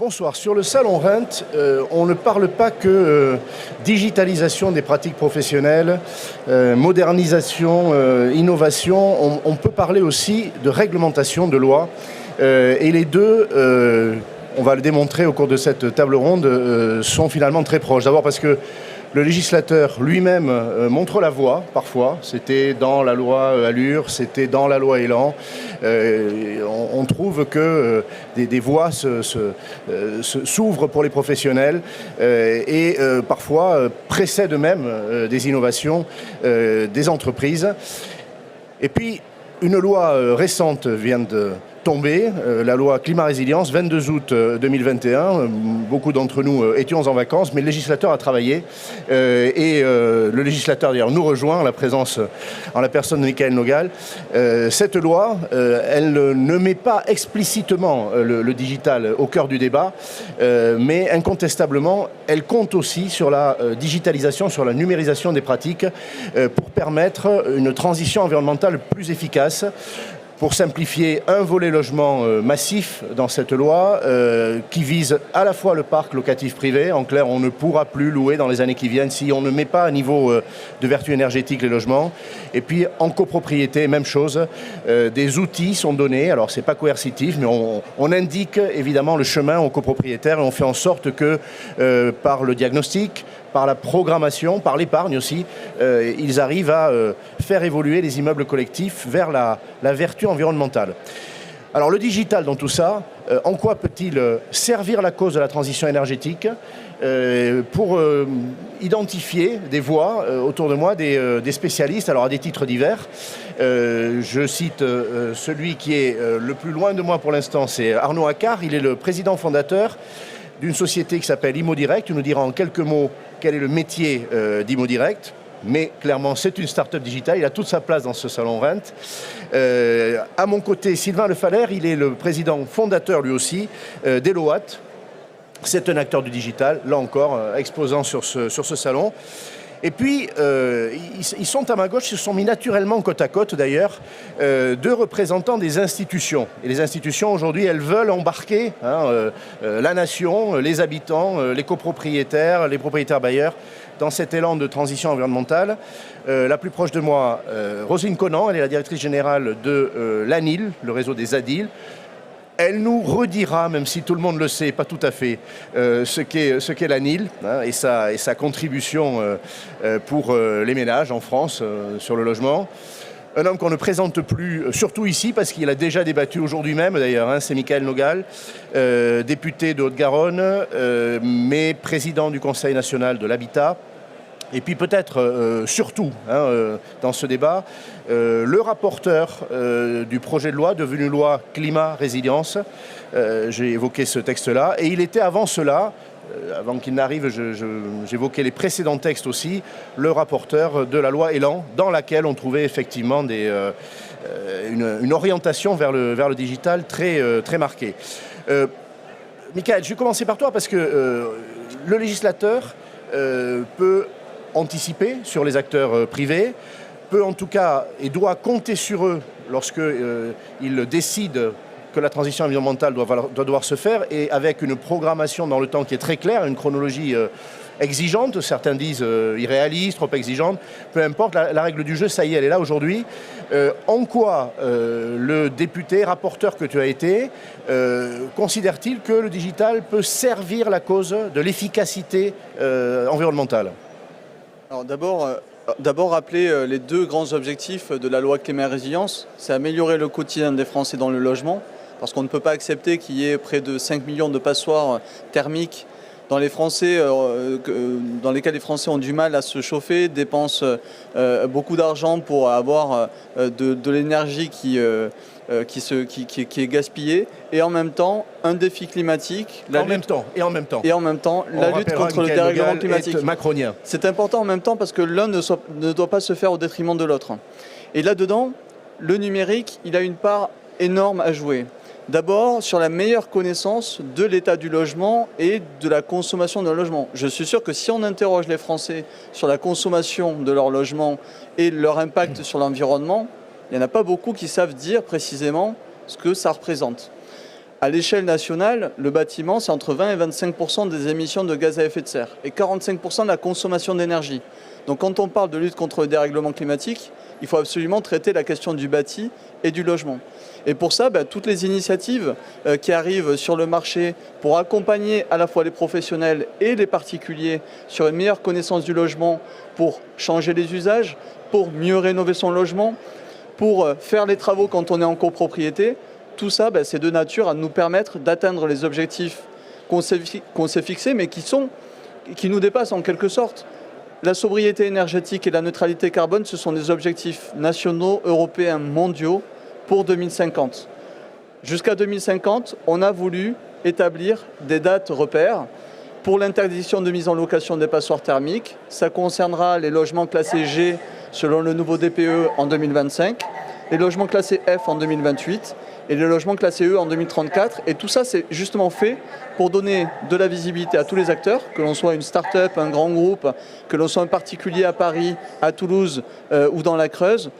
Bonsoir. Sur le salon Rent, on ne parle pas que digitalisation des pratiques professionnelles, modernisation, innovation. On peut parler aussi de réglementation, de loi. Et les deux, on va le démontrer au cours de cette table ronde, sont finalement très proches. D'abord parce que le législateur lui-même montre la voie, parfois. C'était dans la loi Allure, c'était dans la loi Elan. On trouve que des voies s'ouvrent pour les professionnels et parfois précèdent même des innovations des entreprises. Et puis, une loi récente vient de tomber, la loi climat-résilience, 22 août 2021. Beaucoup d'entre nous étions en vacances, mais le législateur a travaillé. Le législateur, d'ailleurs, nous rejoint en la présence, en la personne de Michaël Nogal. Cette loi, elle ne met pas explicitement le digital au cœur du débat, mais incontestablement, elle compte aussi sur la digitalisation, sur la numérisation des pratiques pour permettre une transition environnementale plus efficace. Pour simplifier, un volet logement massif dans cette loi qui vise à la fois le parc locatif privé. En clair, on ne pourra plus louer dans les années qui viennent si on ne met pas à niveau de vertu énergétique les logements. Et puis en copropriété, même chose. Des outils sont donnés. Alors c'est pas coercitif, mais on indique évidemment le chemin aux copropriétaires et on fait en sorte que par le diagnostic, par la programmation, par l'épargne aussi, ils arrivent à faire évoluer les immeubles collectifs vers la vertu environnementale. Alors le digital dans tout ça, en quoi peut-il servir la cause de la transition énergétique pour identifier des voies autour de moi, des spécialistes, alors à des titres divers. Je cite celui qui est le plus loin de moi pour l'instant, c'est Arnaud Accard. Il est le président fondateur d'une société qui s'appelle ImoDirect. Il nous dira en quelques mots quel est le métier d'ImoDirect. Mais clairement, c'est une start-up digitale. Il a toute sa place dans ce salon Rent. À mon côté, Sylvain Lefalher, il est le président fondateur lui aussi d'Eloat. C'est un acteur du digital, là encore, exposant sur ce salon. Et puis, ils sont à ma gauche, ils se sont mis naturellement côte à côte d'ailleurs, deux représentants des institutions. Et les institutions aujourd'hui, elles veulent embarquer la nation, les habitants, les copropriétaires, les propriétaires bailleurs, dans cet élan de transition environnementale. La plus proche de moi, Roselyne Conan, elle est la directrice générale de l'ANIL, le réseau des ADIL. Elle nous redira, même si tout le monde le sait, pas tout à fait, ce qu'est l'ANIL et sa contribution pour les ménages en France sur le logement. Un homme qu'on ne présente plus, surtout ici, parce qu'il a déjà débattu aujourd'hui même, d'ailleurs, c'est Michaël Nogal, député de Haute-Garonne, mais président du Conseil national de l'habitat. Et puis peut-être, surtout, dans ce débat, le rapporteur du projet de loi devenu loi climat-résilience. J'ai évoqué ce texte-là. Et il était avant cela, avant qu'il n'arrive, j'évoquais les précédents textes aussi, le rapporteur de la loi Elan, dans laquelle on trouvait effectivement une orientation vers le digital très marquée. Michaël, je vais commencer par toi parce que le législateur peut anticiper sur les acteurs privés, peut en tout cas et doit compter sur eux lorsqu'il décide que la transition environnementale doit devoir se faire, et avec une programmation dans le temps qui est très claire, une chronologie exigeante, certains disent irréaliste, trop exigeante, peu importe, la règle du jeu, ça y est, elle est là aujourd'hui. En quoi le député, rapporteur que tu as été, considère-t-il que le digital peut servir la cause de l'efficacité environnementale ? Alors d'abord rappeler les deux grands objectifs de la loi climat-résilience, c'est améliorer le quotidien des Français dans le logement, parce qu'on ne peut pas accepter qu'il y ait près de 5 millions de passoires thermiques dans lesquelles les Français ont du mal à se chauffer, dépensent beaucoup d'argent pour avoir de l'énergie qui est gaspillée, et en même temps un défi climatique. La lutte contre le dérèglement climatique. Macronien. C'est important en même temps parce que l'un ne doit pas se faire au détriment de l'autre. Et là-dedans, le numérique, il a une part énorme à jouer. D'abord, sur la meilleure connaissance de l'état du logement et de la consommation d'un logement. Je suis sûr que si on interroge les Français sur la consommation de leur logement et leur impact sur l'environnement, il n'y en a pas beaucoup qui savent dire précisément ce que ça représente. À l'échelle nationale, le bâtiment, c'est entre 20 et 25% des émissions de gaz à effet de serre et 45% de la consommation d'énergie. Donc quand on parle de lutte contre le dérèglement climatique, il faut absolument traiter la question du bâti et du logement. Et pour ça, toutes les initiatives qui arrivent sur le marché pour accompagner à la fois les professionnels et les particuliers sur une meilleure connaissance du logement, pour changer les usages, pour mieux rénover son logement, pour faire les travaux quand on est en copropriété, tout ça, c'est de nature à nous permettre d'atteindre les objectifs qu'on s'est fixés, mais qui nous dépassent en quelque sorte. La sobriété énergétique et la neutralité carbone, ce sont des objectifs nationaux, européens, mondiaux pour 2050. Jusqu'à 2050, on a voulu établir des dates repères pour l'interdiction de mise en location des passoires thermiques. Ça concernera les logements classés G selon le nouveau DPE en 2025, les logements classés F en 2028 et les logements classés E en 2034. Et tout ça, c'est justement fait pour donner de la visibilité à tous les acteurs, que l'on soit une start-up, un grand groupe, que l'on soit un particulier à Paris, à Toulouse ou dans la Creuse,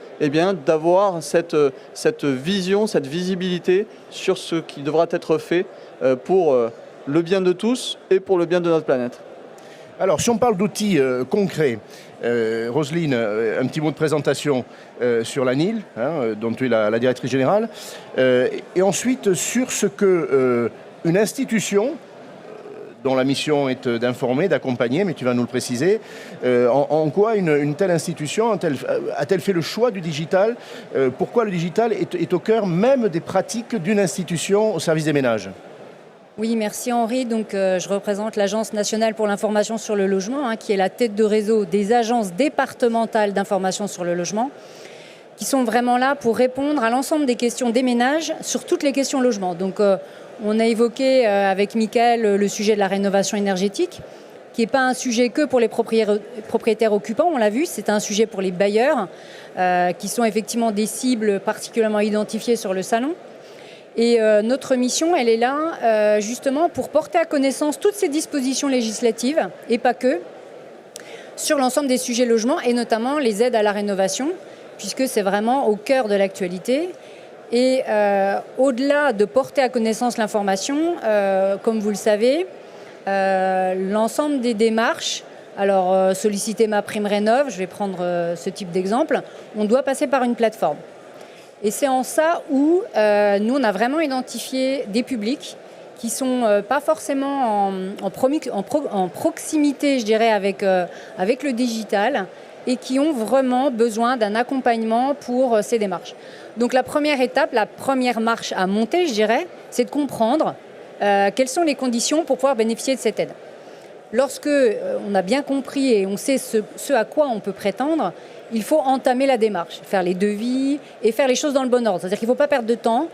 d'avoir cette vision, cette visibilité sur ce qui devra être fait pour le bien de tous et pour le bien de notre planète. Alors, si on parle d'outils concrets, Roselyne, un petit mot de présentation sur l'ANIL, dont tu es la directrice générale, et ensuite sur ce que une institution, dont la mission est d'informer, d'accompagner, mais tu vas nous le préciser, en quoi une telle institution a-t-elle fait le choix du digital? Pourquoi le digital est au cœur même des pratiques d'une institution au service des ménages? Oui, merci Henri. Donc, je représente l'Agence nationale pour l'information sur le logement, qui est la tête de réseau des agences départementales d'information sur le logement, qui sont vraiment là pour répondre à l'ensemble des questions des ménages sur toutes les questions logement. Donc, on a évoqué avec Mickaël le sujet de la rénovation énergétique, qui n'est pas un sujet que pour les propriétaires occupants, on l'a vu, c'est un sujet pour les bailleurs, qui sont effectivement des cibles particulièrement identifiées sur le salon. Et notre mission, elle est là justement pour porter à connaissance toutes ces dispositions législatives, et pas que, sur l'ensemble des sujets logement, et notamment les aides à la rénovation, puisque c'est vraiment au cœur de l'actualité. Et au-delà de porter à connaissance l'information, comme vous le savez, l'ensemble des démarches, alors solliciter MaPrimeRénov', je vais prendre ce type d'exemple, on doit passer par une plateforme. Et c'est en ça où nous, on a vraiment identifié des publics qui ne sont pas forcément en proximité, je dirais, avec le digital et qui ont vraiment besoin d'un accompagnement pour ces démarches. Donc la première étape, la première marche à monter, je dirais, c'est de comprendre quelles sont les conditions pour pouvoir bénéficier de cette aide. Lorsque on a bien compris et on sait ce à quoi on peut prétendre, il faut entamer la démarche, faire les devis et faire les choses dans le bon ordre. C'est-à-dire qu'il ne faut pas perdre de temps,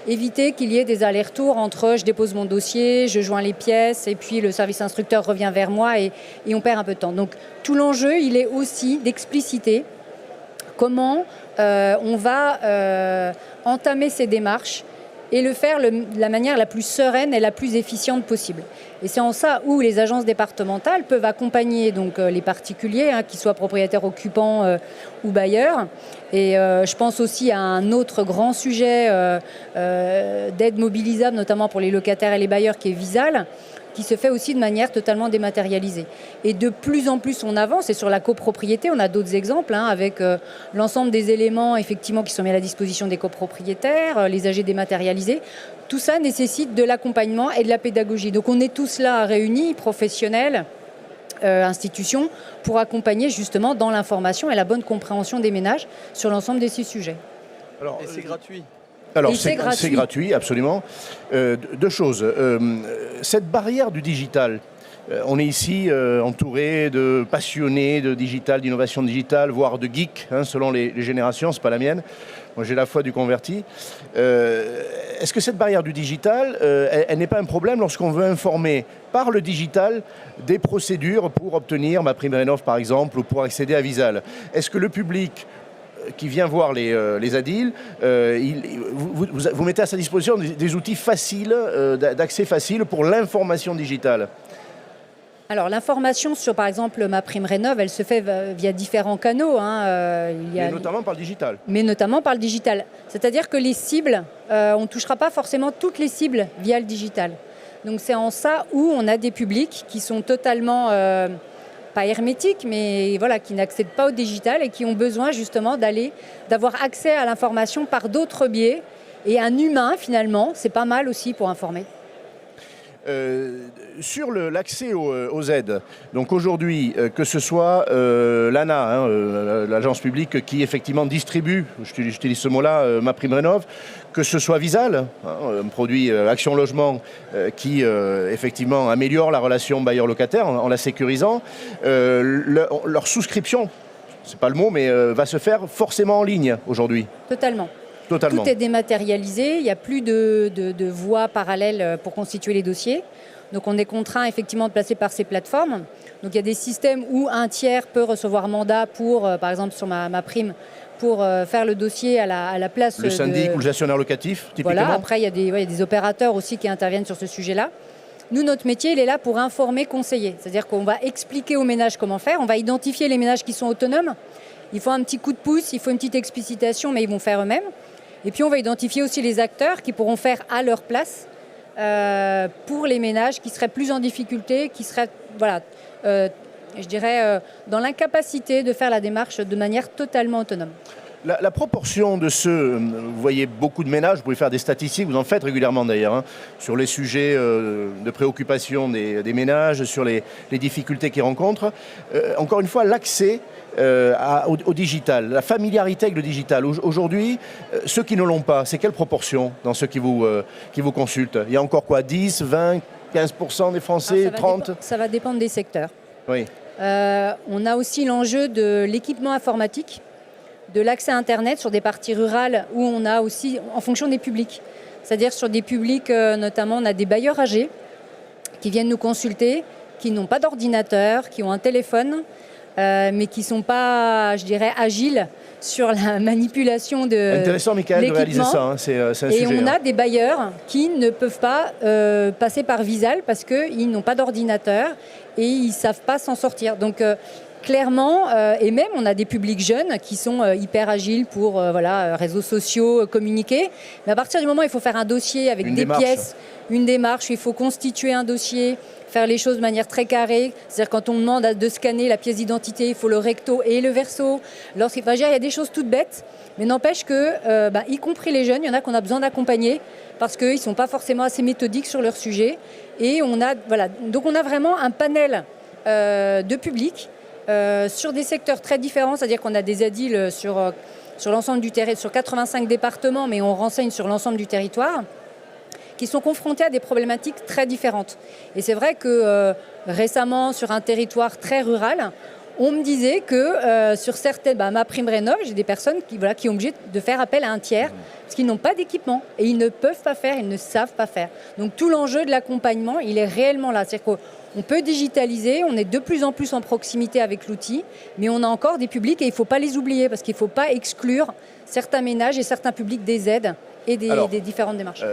éviter qu'il y ait des allers-retours entre je dépose mon dossier, je joins les pièces et puis le service instructeur revient vers moi et on perd un peu de temps. Donc tout l'enjeu, il est aussi d'expliciter comment on va entamer ces démarches et le faire de la manière la plus sereine et la plus efficiente possible. Et c'est en ça où les agences départementales peuvent accompagner donc, les particuliers, qu'ils soient propriétaires occupants ou bailleurs. Et je pense aussi à un autre grand sujet d'aide mobilisable, notamment pour les locataires et les bailleurs, qui est Visal, qui se fait aussi de manière totalement dématérialisée. Et de plus en plus on avance, et sur la copropriété, on a d'autres exemples, avec l'ensemble des éléments effectivement qui sont mis à la disposition des copropriétaires, les AG dématérialisés. Tout ça nécessite de l'accompagnement et de la pédagogie. Donc on est tous là réunis, professionnels, institutions, pour accompagner justement dans l'information et la bonne compréhension des ménages sur l'ensemble de ces sujets. Alors, et c'est gratuit. Alors, c'est gratuit, absolument. Deux choses. Cette barrière du digital, on est ici entouré de passionnés de digital, d'innovation digitale, voire de geeks, selon les générations, c'est pas la mienne. Moi, j'ai la foi du converti. Est-ce que cette barrière du digital, elle n'est pas un problème lorsqu'on veut informer par le digital des procédures pour obtenir MaPrimeRénov', par exemple, ou pour accéder à Visal? Est-ce que le public qui vient voir les ADIL, vous mettez à sa disposition des outils faciles, d'accès facile pour l'information digitale? Alors l'information sur par exemple MaPrimeRénov', elle se fait via différents canaux. Mais notamment par le digital. Mais notamment par le digital. C'est-à-dire que les cibles, on ne touchera pas forcément toutes les cibles via le digital. Donc c'est en ça où on a des publics qui sont totalement, pas hermétiques, mais voilà, qui n'accèdent pas au digital et qui ont besoin justement d'avoir accès à l'information par d'autres biais. Et un humain finalement, c'est pas mal aussi pour informer. Sur l'accès aux aides, donc aujourd'hui, que ce soit l'ANA, l'agence publique qui effectivement distribue, j'utilise ce mot-là, MaPrimeRénov', que ce soit Visal, un produit Action Logement qui effectivement améliore la relation bailleur-locataire en la sécurisant, leur souscription, c'est pas le mot, mais va se faire forcément en ligne aujourd'hui. Totalement. Totalement. Tout est dématérialisé, il n'y a plus de voies parallèles pour constituer les dossiers. Donc on est contraint effectivement de passer par ces plateformes. Donc il y a des systèmes où un tiers peut recevoir mandat pour, par exemple sur ma prime, pour faire le dossier à la place. Le syndic ou le gestionnaire locatif, typiquement. Voilà, après il y a des opérateurs aussi qui interviennent sur ce sujet-là. Nous, notre métier, il est là pour informer, conseiller. C'est-à-dire qu'on va expliquer aux ménages comment faire, on va identifier les ménages qui sont autonomes. Il faut un petit coup de pouce, il faut une petite explicitation, mais ils vont faire eux-mêmes. Et puis on va identifier aussi les acteurs qui pourront faire à leur place pour les ménages qui seraient plus en difficulté, qui seraient, je dirais, dans l'incapacité de faire la démarche de manière totalement autonome. La proportion de ceux, vous voyez beaucoup de ménages, vous pouvez faire des statistiques, vous en faites régulièrement d'ailleurs, sur les sujets de préoccupation des ménages, sur les difficultés qu'ils rencontrent. Encore une fois, l'accès au digital, la familiarité avec le digital. Aujourd'hui, ceux qui ne l'ont pas, c'est quelle proportion dans ceux qui vous consultent? Il y a encore quoi, 10, 20, 15% des Français, 30? Ça va dépendre des secteurs. Oui. On a aussi l'enjeu de l'équipement informatique, de l'accès à Internet sur des parties rurales où on a aussi, en fonction des publics, c'est-à-dire sur des publics, notamment on a des bailleurs âgés qui viennent nous consulter, qui n'ont pas d'ordinateur, qui ont un téléphone, mais qui ne sont pas, je dirais, agiles sur la manipulation de l'équipement. Intéressant, Michael, de réaliser ça, c'est un sujet. Et on a des bailleurs qui ne peuvent pas passer par Visal parce qu'ils n'ont pas d'ordinateur et ils ne savent pas s'en sortir. Donc, clairement, et même on a des publics jeunes qui sont hyper agiles pour réseaux sociaux, communiquer. Mais à partir du moment où il faut faire un dossier avec des pièces, une démarche, il faut constituer un dossier, faire les choses de manière très carrée. C'est-à-dire quand on demande de scanner la pièce d'identité, il faut le recto et le verso. Il y a des choses toutes bêtes, mais n'empêche que, y compris les jeunes, il y en a qu'on a besoin d'accompagner parce qu'ils ne sont pas forcément assez méthodiques sur leur sujet. Et donc on a vraiment un panel de publics sur des secteurs très différents, c'est-à-dire qu'on a des ADIL sur l'ensemble du territoire, sur 85 départements, mais on renseigne sur l'ensemble du territoire, qui sont confrontés à des problématiques très différentes. Et c'est vrai que récemment, sur un territoire très rural, on me disait que sur certaines, MaPrimeRénov', j'ai des personnes qui sont obligées de faire appel à un tiers parce qu'ils n'ont pas d'équipement et ils ne peuvent pas faire, ils ne savent pas faire. Donc tout l'enjeu de l'accompagnement, il est réellement là. C'est-à-dire qu'on peut digitaliser, on est de plus en plus en proximité avec l'outil, mais on a encore des publics et il ne faut pas les oublier parce qu'il ne faut pas exclure certains ménages et certains publics des aides et des différentes démarches.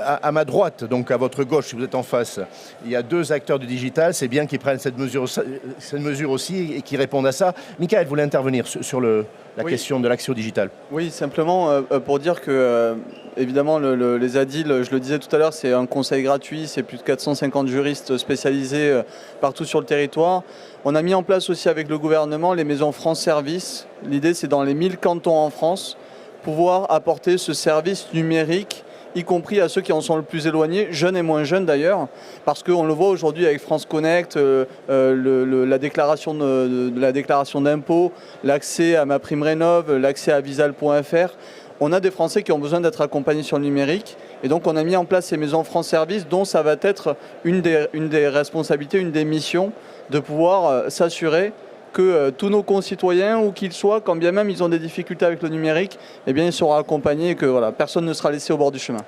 À ma droite, donc à votre gauche, si vous êtes en face, il y a deux acteurs du digital. C'est bien qu'ils prennent cette mesure aussi et qu'ils répondent à ça. Michael, vous voulez intervenir sur la question de l'accès au digital? Oui, simplement pour dire que, évidemment, les ADIL, je le disais tout à l'heure, c'est un conseil gratuit, c'est plus de 450 juristes spécialisés partout sur le territoire. On a mis en place aussi avec le gouvernement les maisons France Service. L'idée, c'est dans les 1000 cantons en France, pouvoir apporter ce service numérique, y compris à ceux qui en sont le plus éloignés, jeunes et moins jeunes d'ailleurs, parce qu'on le voit aujourd'hui avec France Connect, la déclaration d'impôt, l'accès à MaPrimeRénov', l'accès à Visal.fr. On a des Français qui ont besoin d'être accompagnés sur le numérique, et donc on a mis en place ces maisons France Service, dont ça va être une des responsabilités, une des missions, de pouvoir s'assurer que tous nos concitoyens, où qu'ils soient, quand bien même ils ont des difficultés avec le numérique, eh bien ils seront accompagnés et que personne ne sera laissé au bord du chemin.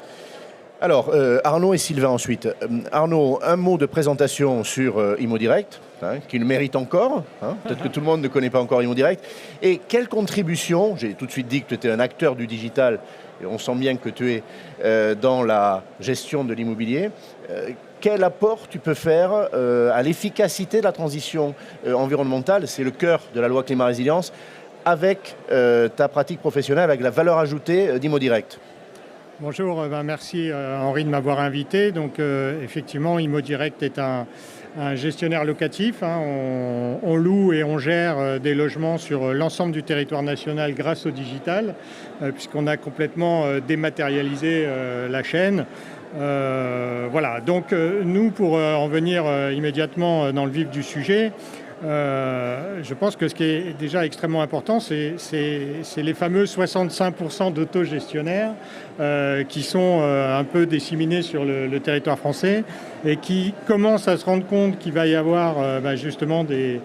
Alors, Arnaud et Sylvain ensuite. Arnaud, un mot de présentation sur ImoDirect, qui le mérite encore. Peut-être que tout le monde ne connaît pas encore ImoDirect. Et quelle contribution, j'ai tout de suite dit que tu étais un acteur du digital, et on sent bien que tu es dans la gestion de l'immobilier. quel apport tu peux faire à l'efficacité de la transition environnementale, c'est le cœur de la loi climat résilience, avec ta pratique professionnelle, avec la valeur ajoutée d'Imo Direct. Bonjour, merci Henri de m'avoir invité. Donc effectivement, Imo Direct est un gestionnaire locatif. On loue et on gère des logements sur l'ensemble du territoire national grâce au digital, puisqu'on a complètement dématérialisé la chaîne. Voilà, donc nous, pour en venir immédiatement dans le vif du sujet, je pense que ce qui est déjà extrêmement important, c'est les fameux 65% d'autogestionnaires qui sont un peu disséminés sur le territoire français et qui commencent à se rendre compte qu'il va y avoir justement des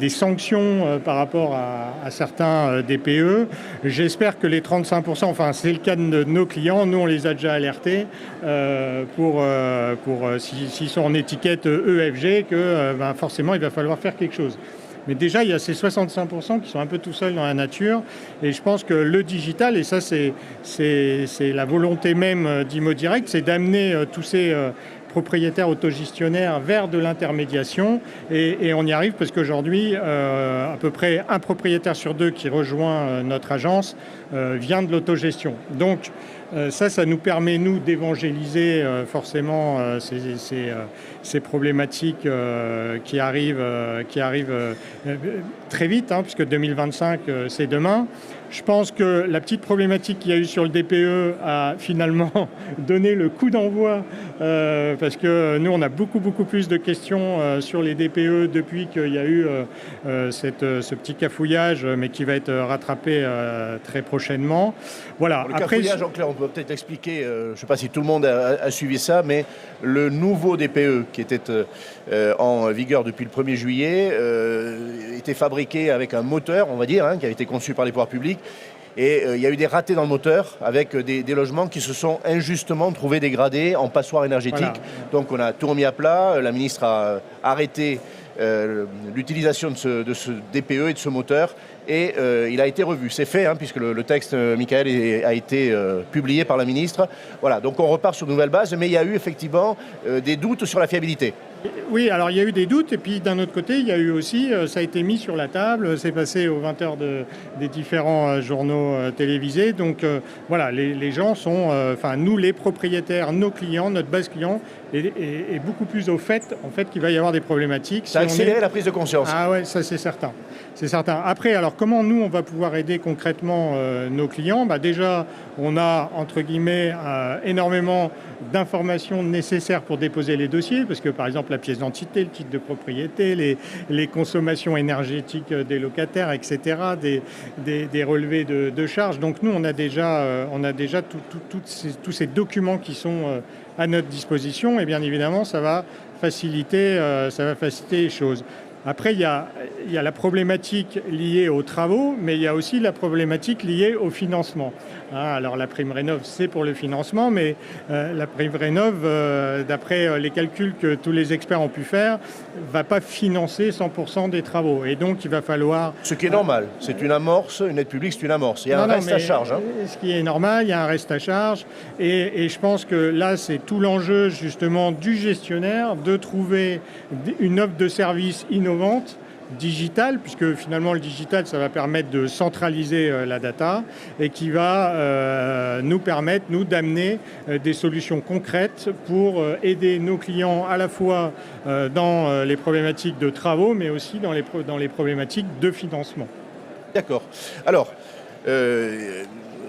sanctions par rapport à certains DPE. J'espère que les 35%, enfin c'est le cas de nos clients, nous on les a déjà alertés s'ils sont en étiquette EFG, que forcément il va falloir faire quelque chose. Mais déjà, il y a ces 65% qui sont un peu tout seuls dans la nature. Et je pense que le digital, et ça c'est la volonté même d'Imo Direct, c'est d'amener tous ces propriétaires autogestionnaires vers de l'intermédiation. Et on y arrive parce qu'aujourd'hui, à peu près un propriétaire sur deux qui rejoint notre agence vient de l'autogestion. Donc, ça nous permet, nous, d'évangéliser forcément ces problématiques qui arrivent très vite, puisque 2025, c'est demain. Je pense que la petite problématique qu'il y a eu sur le DPE a finalement donné le coup d'envoi, parce que nous, on a beaucoup plus de questions sur les DPE depuis qu'il y a eu ce petit cafouillage, mais qui va être rattrapé très prochainement. Voilà. Le cafouillage, en clair, on peut peut-être expliquer, je ne sais pas si tout le monde a suivi ça, mais le nouveau DPE qui était en vigueur depuis le 1er juillet était fabriqué avec un moteur, on va dire, qui a été conçu par les pouvoirs publics. Et il y a eu des ratés dans le moteur avec des logements qui se sont injustement trouvés dégradés en passoire énergétique. Voilà. Donc on a tout remis à plat. La ministre a arrêté l'utilisation de ce DPE et de ce moteur. Et il a été revu. C'est fait, puisque le texte, Michael, a été publié par la ministre. Voilà, donc on repart sur de nouvelles bases, mais il y a eu effectivement des doutes sur la fiabilité. Oui, alors il y a eu des doutes, et puis d'un autre côté, il y a eu aussi, ça a été mis sur la table, c'est passé aux 20h des différents journaux télévisés. Donc voilà, les gens sont, nous les propriétaires, nos clients, notre base client, est beaucoup plus au fait, qu'il va y avoir des problématiques. Ça a accéléré la prise de conscience. Ah ouais, ça c'est certain. C'est certain. Après, alors comment nous, on va pouvoir aider concrètement nos clients ? Déjà, on a, entre guillemets, énormément d'informations nécessaires pour déposer les dossiers, parce que, par exemple, la pièce d'identité, le titre de propriété, les consommations énergétiques des locataires, etc., des relevés de charges. Donc, nous, on a déjà tous ces documents qui sont à notre disposition, et bien évidemment, ça va faciliter les choses. Après, il y a la problématique liée aux travaux, mais il y a aussi la problématique liée au financement. Alors la prime rénov', c'est pour le financement, mais la prime rénov', d'après les calculs que tous les experts ont pu faire, ne va pas financer 100% des travaux. Et donc, il va falloir... Ce qui est normal. C'est une amorce, une aide publique, c'est une amorce. Il y a un reste à charge. Ce qui est normal, il y a un reste à charge. Et je pense que là, c'est tout l'enjeu, justement, du gestionnaire de trouver une offre de service innovante, digital, puisque finalement le digital, ça va permettre de centraliser la data et qui va nous permettre, nous, d'amener des solutions concrètes pour aider nos clients à la fois dans les problématiques de travaux, mais aussi dans les problématiques de financement. D'accord. Alors,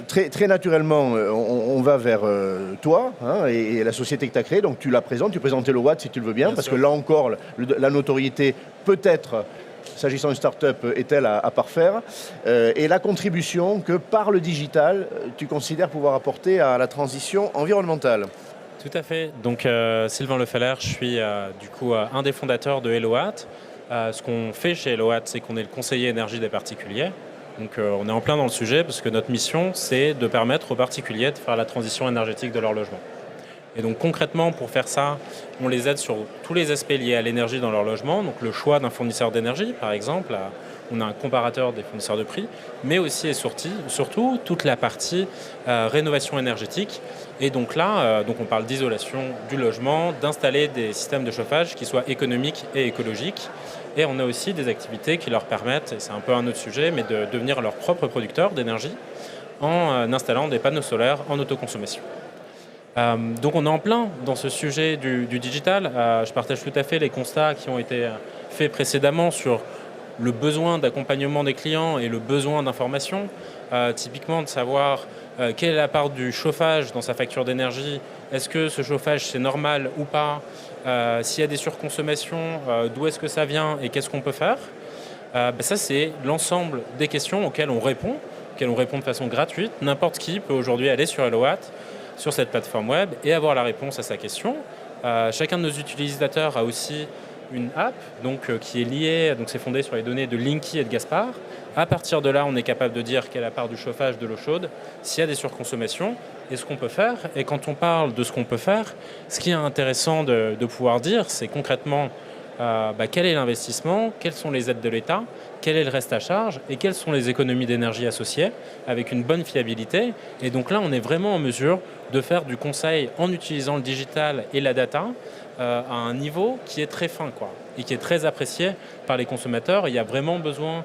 très naturellement, on va vers toi et la société que tu as créée. Donc tu la présentes, tu présentes HelloWatt si tu le veux bien, parce que là encore, la notoriété peut-être, s'agissant d'une start-up, est-elle à parfaire. Et la contribution que par le digital, tu considères pouvoir apporter à la transition environnementale. Tout à fait. Donc Sylvain Lefeller, je suis du coup un des fondateurs de HelloWatt. Ce qu'on fait chez HelloWatt, c'est qu'on est le conseiller énergie des particuliers. Donc on est en plein dans le sujet parce que notre mission, c'est de permettre aux particuliers de faire la transition énergétique de leur logement. Et donc concrètement, pour faire ça, on les aide sur tous les aspects liés à l'énergie dans leur logement. Donc le choix d'un fournisseur d'énergie, par exemple, on a un comparateur des fournisseurs de prix, mais aussi et surtout toute la partie rénovation énergétique. Et donc là, on parle d'isolation du logement, d'installer des systèmes de chauffage qui soient économiques et écologiques. Et on a aussi des activités qui leur permettent, et c'est un peu un autre sujet, mais de devenir leur propre producteur d'énergie en installant des panneaux solaires en autoconsommation. Donc on est en plein dans ce sujet du digital. Je partage tout à fait les constats qui ont été faits précédemment sur le besoin d'accompagnement des clients et le besoin d'information. Typiquement de savoir quelle est la part du chauffage dans sa facture d'énergie, est-ce que ce chauffage c'est normal ou pas, s'il y a des surconsommations, d'où est-ce que ça vient et qu'est-ce qu'on peut faire. Ça c'est l'ensemble des questions auxquelles on répond de façon gratuite. N'importe qui peut aujourd'hui aller sur HelloWatt, sur cette plateforme web et avoir la réponse à sa question. Chacun de nos utilisateurs a aussi une app qui est liée, donc c'est fondé sur les données de Linky et de Gaspard. À partir de là, on est capable de dire quelle est la part du chauffage de l'eau chaude, s'il y a des surconsommations et ce qu'on peut faire. Et quand on parle de ce qu'on peut faire, ce qui est intéressant de pouvoir dire, c'est concrètement quel est l'investissement, quelles sont les aides de l'État, quel est le reste à charge et quelles sont les économies d'énergie associées avec une bonne fiabilité. Et donc là, on est vraiment en mesure de faire du conseil en utilisant le digital et la data à un niveau qui est très fin et qui est très apprécié par les consommateurs. Il y a vraiment besoin,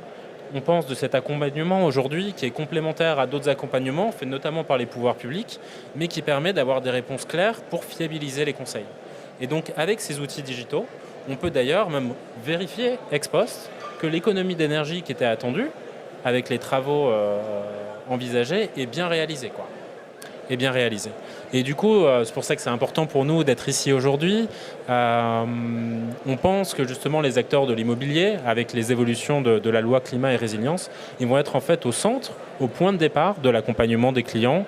on pense, de cet accompagnement aujourd'hui qui est complémentaire à d'autres accompagnements faits notamment par les pouvoirs publics, mais qui permet d'avoir des réponses claires pour fiabiliser les conseils. Et donc avec ces outils digitaux, on peut d'ailleurs même vérifier ex post que l'économie d'énergie qui était attendue avec les travaux envisagés est bien réalisée. Et du coup, c'est pour ça que c'est important pour nous d'être ici aujourd'hui. On pense que justement les acteurs de l'immobilier, avec les évolutions de la loi climat et résilience, ils vont être en fait au centre, au point de départ de l'accompagnement des clients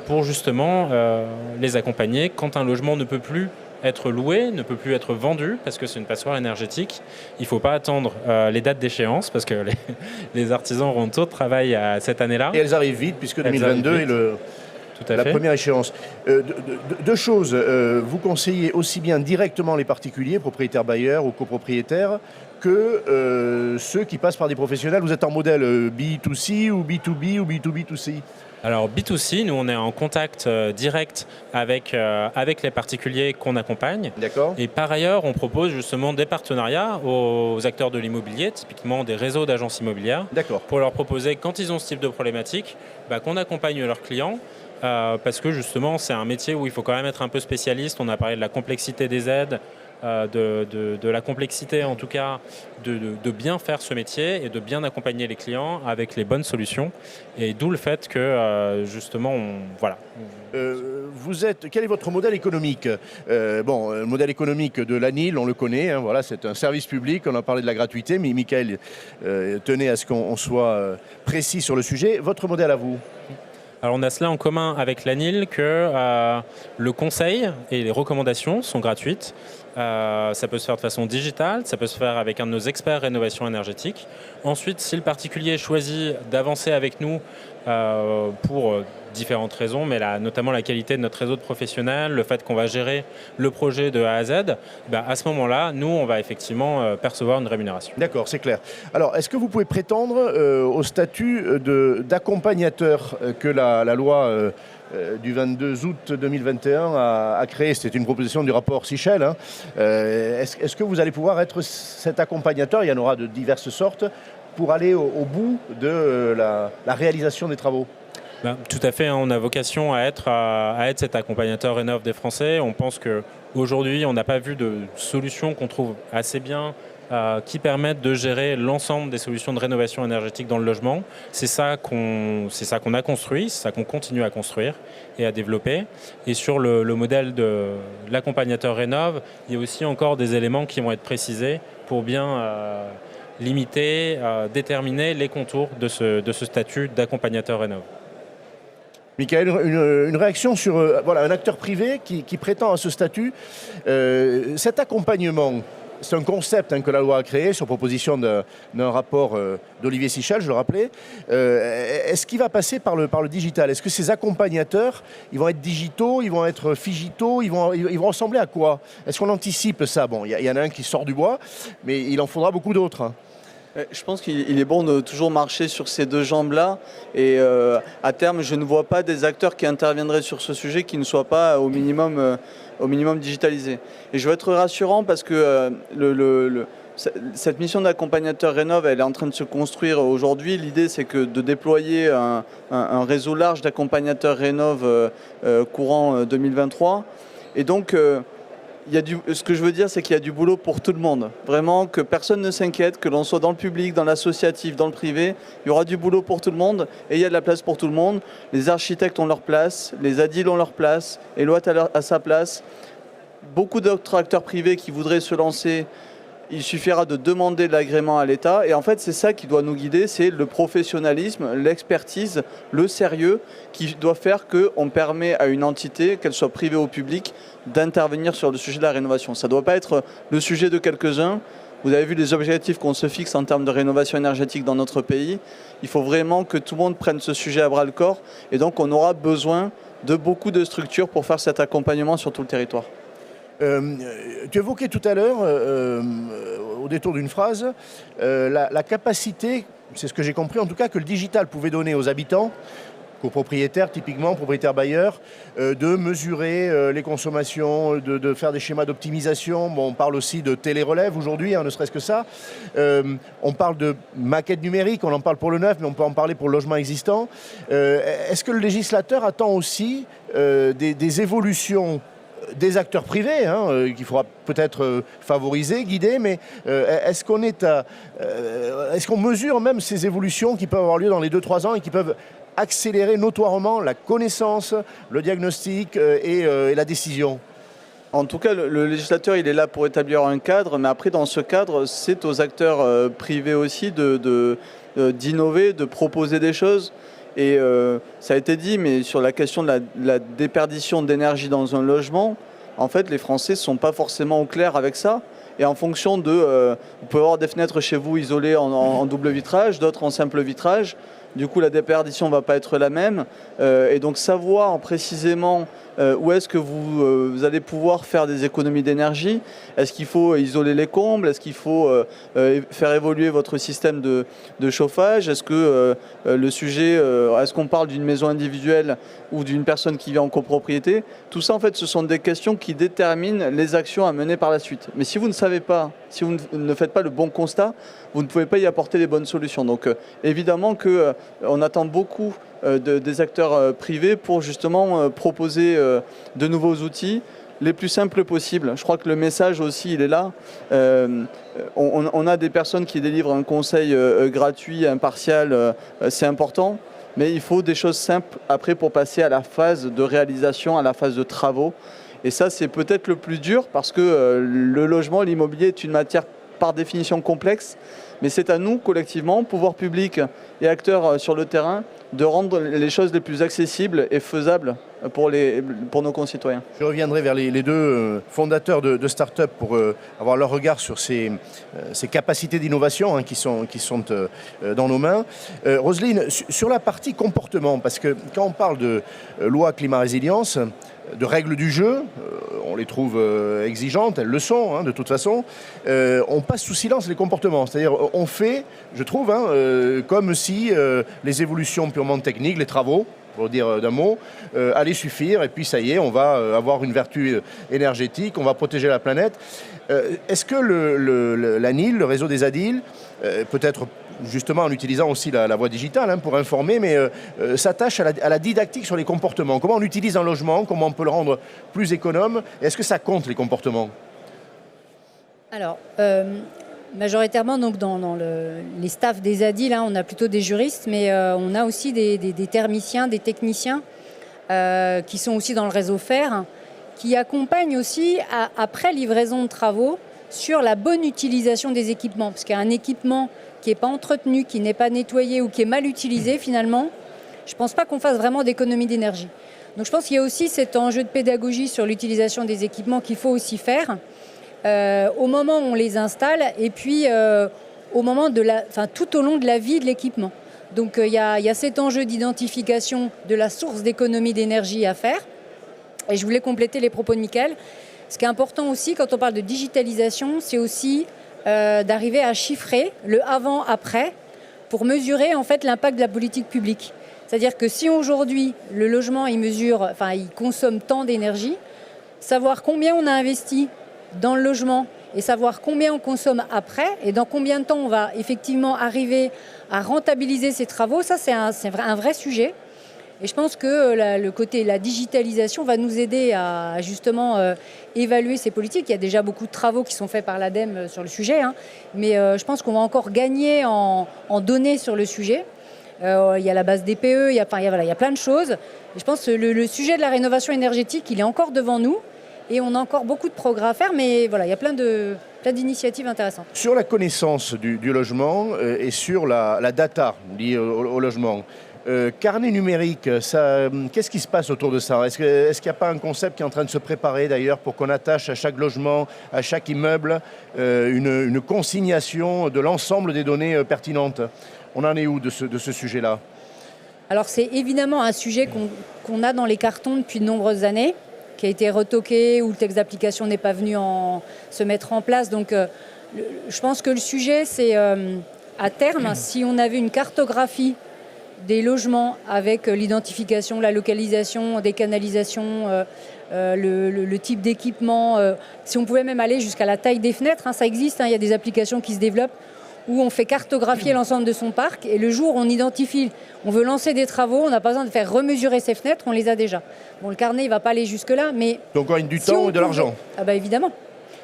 pour justement les accompagner quand un logement ne peut plus être loué, ne peut plus être vendu parce que c'est une passoire énergétique. Il ne faut pas attendre les dates d'échéance parce que les artisans auront tôt de travail cette année-là. Et elles arrivent vite puisque 2022 est la première échéance. Deux choses. Vous conseillez aussi bien directement les particuliers, propriétaires bailleurs ou copropriétaires, que ceux qui passent par des professionnels. Vous êtes en modèle B2C ou B2B ou B2B2C? Alors B2C, nous on est en contact direct avec les particuliers qu'on accompagne. D'accord. Et par ailleurs, on propose justement des partenariats aux acteurs de l'immobilier, typiquement des réseaux d'agences immobilières, pour leur proposer, quand ils ont ce type de problématique, qu'on accompagne leurs clients. Parce que justement, c'est un métier où il faut quand même être un peu spécialiste. On a parlé de la complexité des aides, de la complexité en tout cas de bien faire ce métier et de bien accompagner les clients avec les bonnes solutions. Et d'où le fait que justement, quel est votre modèle économique? Le modèle économique de l'ANIL, on le connaît, c'est un service public, on a parlé de la gratuité, mais Michael tenait à ce qu'on soit précis sur le sujet. Votre modèle à vous? Alors on a cela en commun avec l'ANIL que le conseil et les recommandations sont gratuites. Ça peut se faire de façon digitale, ça peut se faire avec un de nos experts rénovation énergétique. Ensuite, si le particulier choisit d'avancer avec nous pour différentes raisons, mais notamment la qualité de notre réseau de professionnels, le fait qu'on va gérer le projet de A à Z, à ce moment-là, nous, on va effectivement percevoir une rémunération. D'accord, c'est clair. Alors, est-ce que vous pouvez prétendre au statut d'accompagnateur que la loi du 22 août 2021 a créé? C'était une proposition du rapport Sichel. Est-ce que vous allez pouvoir être cet accompagnateur? Il y en aura de diverses sortes pour aller au bout de la réalisation des travaux. Tout à fait, on a vocation à être cet accompagnateur Rénov des Français. On pense qu'aujourd'hui, on n'a pas vu de solution qu'on trouve assez bien qui permettent de gérer l'ensemble des solutions de rénovation énergétique dans le logement. C'est ça qu'on a construit, c'est ça qu'on continue à construire et à développer. Et sur le modèle de l'accompagnateur Rénov, il y a aussi encore des éléments qui vont être précisés pour bien limiter, déterminer les contours de ce statut d'accompagnateur Rénov. Michael, une réaction sur un acteur privé qui prétend à ce statut. Cet accompagnement, c'est un concept que la loi a créé sur proposition d'un rapport d'Olivier Sichel, je le rappelais. Est-ce qu'il va passer par le digital? Est-ce que ces accompagnateurs, ils vont être digitaux, ils vont être figitaux, ils vont ressembler à quoi? Est-ce qu'on anticipe ça? Bon, il y en a un qui sort du bois, mais il en faudra beaucoup d'autres. Je pense qu'il est bon de toujours marcher sur ces deux jambes-là. Et à terme, je ne vois pas des acteurs qui interviendraient sur ce sujet qui ne soient pas au minimum digitalisés. Et je veux être rassurant parce que cette mission d'accompagnateur Rénov', elle est en train de se construire aujourd'hui. L'idée, c'est que de déployer un réseau large d'accompagnateurs Rénov' courant 2023. Et donc, ce que je veux dire, c'est qu'il y a du boulot pour tout le monde. Vraiment, que personne ne s'inquiète, que l'on soit dans le public, dans l'associatif, dans le privé, il y aura du boulot pour tout le monde et il y a de la place pour tout le monde. Les architectes ont leur place, les ADIL ont leur place, Eloat a sa place. Beaucoup d'autres acteurs privés qui voudraient se lancer, il suffira de demander de l'agrément à l'État. Et en fait, c'est ça qui doit nous guider, c'est le professionnalisme, l'expertise, le sérieux qui doit faire qu'on permet à une entité, qu'elle soit privée ou publique, d'intervenir sur le sujet de la rénovation. Ça ne doit pas être le sujet de quelques-uns. Vous avez vu les objectifs qu'on se fixe en termes de rénovation énergétique dans notre pays. Il faut vraiment que tout le monde prenne ce sujet à bras-le-corps. Et donc, on aura besoin de beaucoup de structures pour faire cet accompagnement sur tout le territoire. Tu évoquais tout à l'heure, au détour d'une phrase, la capacité, c'est ce que j'ai compris en tout cas, que le digital pouvait donner aux habitants, copropriétaires typiquement, propriétaires bailleurs, de mesurer les consommations, de faire des schémas d'optimisation. Bon, on parle aussi de télérelève aujourd'hui, ne serait-ce que ça. On parle de maquette numérique, on en parle pour le neuf, mais on peut en parler pour le logement existant. Est-ce que le législateur attend aussi des évolutions des acteurs privés, qu'il faudra peut-être favoriser, guider, mais est-ce qu'on mesure même ces évolutions qui peuvent avoir lieu dans les 2-3 ans et qui peuvent accélérer notoirement la connaissance, le diagnostic et la décision? En tout cas, le législateur, il est là pour établir un cadre, mais après, dans ce cadre, c'est aux acteurs privés aussi d'innover, de proposer des choses. Et ça a été dit, mais sur la question de la déperdition d'énergie dans un logement, en fait, les Français ne sont pas forcément au clair avec ça. Et en fonction de... vous pouvez avoir des fenêtres chez vous isolées en double vitrage, d'autres en simple vitrage. Du coup, la déperdition ne va pas être la même. Et donc, savoir précisément où est-ce que vous allez pouvoir faire des économies d'énergie. Est-ce qu'il faut isoler les combles? Est-ce qu'il faut faire évoluer votre système de chauffage? Est-ce que le sujet, est-ce qu'on parle d'une maison individuelle ou d'une personne qui vit en copropriété? Tout ça, en fait, ce sont des questions qui déterminent les actions à mener par la suite. Mais si vous ne savez pas, si vous ne faites pas le bon constat, vous ne pouvez pas y apporter les bonnes solutions. Donc, évidemment qu'on attend beaucoup des acteurs privés pour justement proposer de nouveaux outils les plus simples possibles. Je crois que le message aussi, il est là. On a des personnes qui délivrent un conseil gratuit, impartial, c'est important, mais il faut des choses simples après pour passer à la phase de réalisation, à la phase de travaux. Et ça, c'est peut-être le plus dur parce que le logement, l'immobilier est une matière par définition complexe, mais c'est à nous, collectivement, pouvoir public et acteurs sur le terrain, de rendre les choses les plus accessibles et faisables pour nos concitoyens. Je reviendrai vers les deux fondateurs de start-up pour avoir leur regard sur ces capacités d'innovation qui sont dans nos mains. Roselyne, sur la partie comportement, parce que quand on parle de loi climat-résilience, de règles du jeu, on les trouve exigeantes, elles le sont de toute façon, on passe sous silence les comportements. C'est-à-dire on fait, je trouve, comme si les évolutions purement techniques, les travaux, pour dire d'un mot, allaient suffire et puis ça y est, on va avoir une vertu énergétique, on va protéger la planète. Est-ce que l'ANIL, le réseau des ADIL, peut-être justement en utilisant aussi la voie digitale pour informer, mais s'attache à la didactique sur les comportements. Comment on utilise un logement, comment on peut le rendre plus économe? Est-ce que ça compte les comportements? Alors, majoritairement, donc, dans les staffs des ADIL, on a plutôt des juristes, mais on a aussi des thermiciens, des techniciens qui sont aussi dans le réseau FER, qui accompagnent aussi après livraison de travaux sur la bonne utilisation des équipements. Parce qu'un équipement qui n'est pas entretenu, qui n'est pas nettoyé ou qui est mal utilisé, finalement, je ne pense pas qu'on fasse vraiment d'économie d'énergie. Donc je pense qu'il y a aussi cet enjeu de pédagogie sur l'utilisation des équipements qu'il faut aussi faire au moment où on les installe et puis au moment tout au long de la vie de l'équipement. Donc il y a cet enjeu d'identification de la source d'économie d'énergie à faire. Et je voulais compléter les propos de Mickaël. Ce qui est important aussi quand on parle de digitalisation, c'est aussi d'arriver à chiffrer le avant-après pour mesurer en fait l'impact de la politique publique. C'est-à-dire que si aujourd'hui le logement il consomme tant d'énergie, savoir combien on a investi dans le logement et savoir combien on consomme après et dans combien de temps on va effectivement arriver à rentabiliser ces travaux, ça c'est un vrai sujet. Et je pense que la digitalisation va nous aider à justement évaluer ces politiques. Il y a déjà beaucoup de travaux qui sont faits par l'ADEME sur le sujet, mais je pense qu'on va encore gagner en données sur le sujet. Il y a la base DPE, il y a plein de choses. Et je pense que le sujet de la rénovation énergétique, il est encore devant nous. Et on a encore beaucoup de progrès à faire, mais voilà, il y a plein d'initiatives intéressantes. Sur la connaissance du logement et sur la data liée au logement, carnet numérique, qu'est-ce qui se passe autour de ça? Est-ce qu'il n'y a pas un concept qui est en train de se préparer d'ailleurs pour qu'on attache à chaque logement, à chaque immeuble, une consignation de l'ensemble des données pertinentes? On en est où de ce sujet-là? Alors c'est évidemment un sujet qu'on a dans les cartons depuis de nombreuses années, qui a été retoqué, où le texte d'application n'est pas venu se mettre en place. Donc je pense que le sujet, c'est à terme, si on avait une cartographie des logements avec l'identification, la localisation, des canalisations, le type d'équipement, si on pouvait même aller jusqu'à la taille des fenêtres, ça existe, il y a des applications qui se développent où on fait cartographier l'ensemble de son parc et le jour où on identifie, on veut lancer des travaux, on n'a pas besoin de faire remesurer ses fenêtres, on les a déjà. Bon, le carnet, il ne va pas aller jusque-là, mais... Donc on gagne du temps et de l'argent. Ah bah évidemment.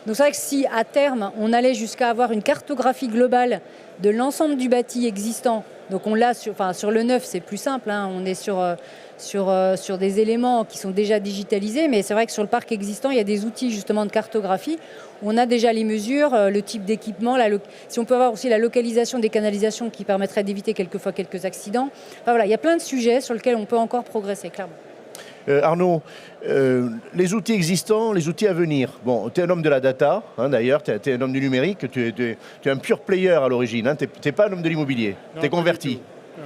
Donc c'est vrai que si à terme, on allait jusqu'à avoir une cartographie globale de l'ensemble du bâti existant, donc on l'a sur le neuf, c'est plus simple, on est sur des éléments qui sont déjà digitalisés, mais c'est vrai que sur le parc existant, il y a des outils justement de cartographie. On a déjà les mesures, le type d'équipement, si on peut avoir aussi la localisation des canalisations qui permettrait d'éviter quelquefois quelques accidents. Enfin, voilà, il y a plein de sujets sur lesquels on peut encore progresser, clairement. Arnaud, les outils existants, les outils à venir. Bon, tu es un homme de la data, d'ailleurs, tu es un homme du numérique, tu es un pure player à l'origine, tu n'es pas un homme de l'immobilier, tu es converti.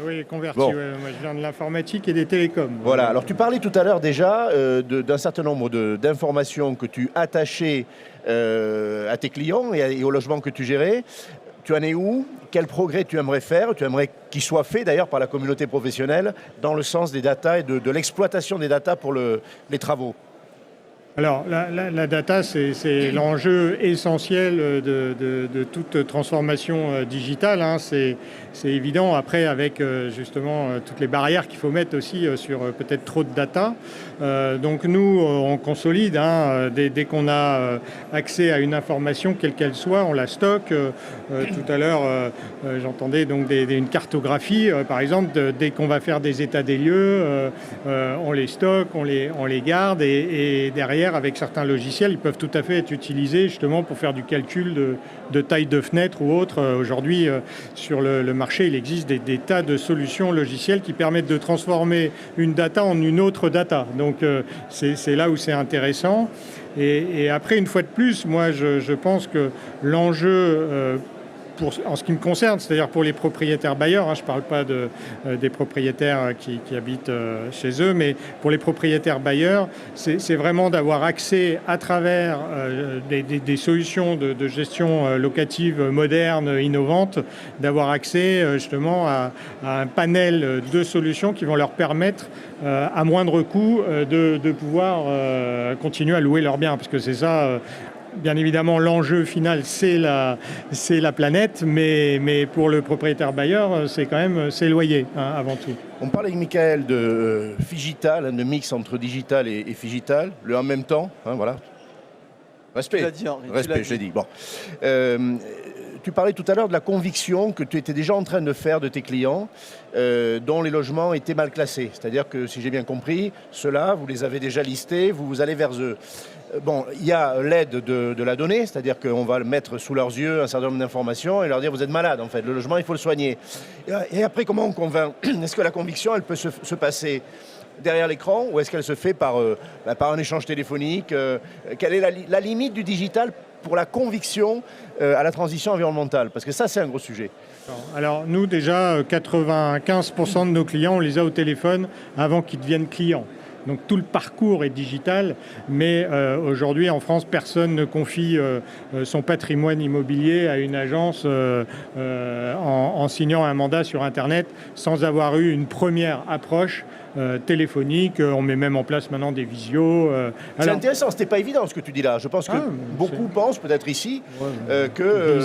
Oui, converti, bon. Ouais. Moi je viens de l'informatique et des télécoms. Voilà, alors tu parlais tout à l'heure déjà d'un certain nombre d'informations que tu attachais à tes clients et au logement que tu gérais. Tu en es où? Quel progrès tu aimerais faire? Tu aimerais qu'il soit fait d'ailleurs par la communauté professionnelle dans le sens des datas et de l'exploitation des datas pour les travaux? Alors, la data, c'est l'enjeu essentiel de toute transformation digitale. C'est évident. Après, avec justement toutes les barrières qu'il faut mettre aussi sur peut-être trop de data. Donc nous, on consolide. Dès qu'on a accès à une information, quelle qu'elle soit, on la stocke. Tout à l'heure, j'entendais donc une cartographie, par exemple. Dès qu'on va faire des états des lieux, on les stocke, on les garde et derrière, avec certains logiciels, ils peuvent tout à fait être utilisés justement pour faire du calcul de taille de fenêtre ou autre. Aujourd'hui, sur le marché, il existe des tas de solutions logicielles qui permettent de transformer une data en une autre data. Donc, c'est là où c'est intéressant. Et après, une fois de plus, moi, je pense que l'enjeu... en ce qui me concerne, c'est-à-dire pour les propriétaires bailleurs, je ne parle pas des propriétaires qui habitent chez eux, mais pour les propriétaires bailleurs, c'est vraiment d'avoir accès à travers des solutions de gestion locative modernes, innovantes, d'avoir accès justement à un panel de solutions qui vont leur permettre à moindre coût de pouvoir continuer à louer leurs biens, parce que c'est ça... Bien évidemment, l'enjeu final, c'est la planète, mais pour le propriétaire bailleur, c'est quand même ses loyers, avant tout. On parle avec Michael de Figital, de mix entre digital et Figital, le en même temps, voilà. Respect, tu l'as dit, Henri, respect, je l'ai dit. Bon. Tu parlais tout à l'heure de la conviction que tu étais déjà en train de faire de tes clients dont les logements étaient mal classés. C'est-à-dire que, si j'ai bien compris, ceux-là, vous les avez déjà listés, vous allez vers eux. Bon, il y a l'aide de la donnée, c'est-à-dire qu'on va mettre sous leurs yeux un certain nombre d'informations et leur dire vous êtes malade en fait, le logement il faut le soigner. Et après comment on convainc? Est-ce que la conviction elle peut se passer derrière l'écran ou est-ce qu'elle se fait par un échange téléphonique? Quelle est la limite du digital pour la conviction à la transition environnementale? Parce que ça c'est un gros sujet. Alors nous déjà 95% de nos clients on les a au téléphone avant qu'ils deviennent clients. Donc tout le parcours est digital, mais aujourd'hui en France, personne ne confie son patrimoine immobilier à une agence en signant un mandat sur Internet sans avoir eu une première approche téléphonique. On met même en place maintenant des visios. C'est intéressant, c'était pas évident ce que tu dis là. Je pense que beaucoup pensent, peut-être ici, que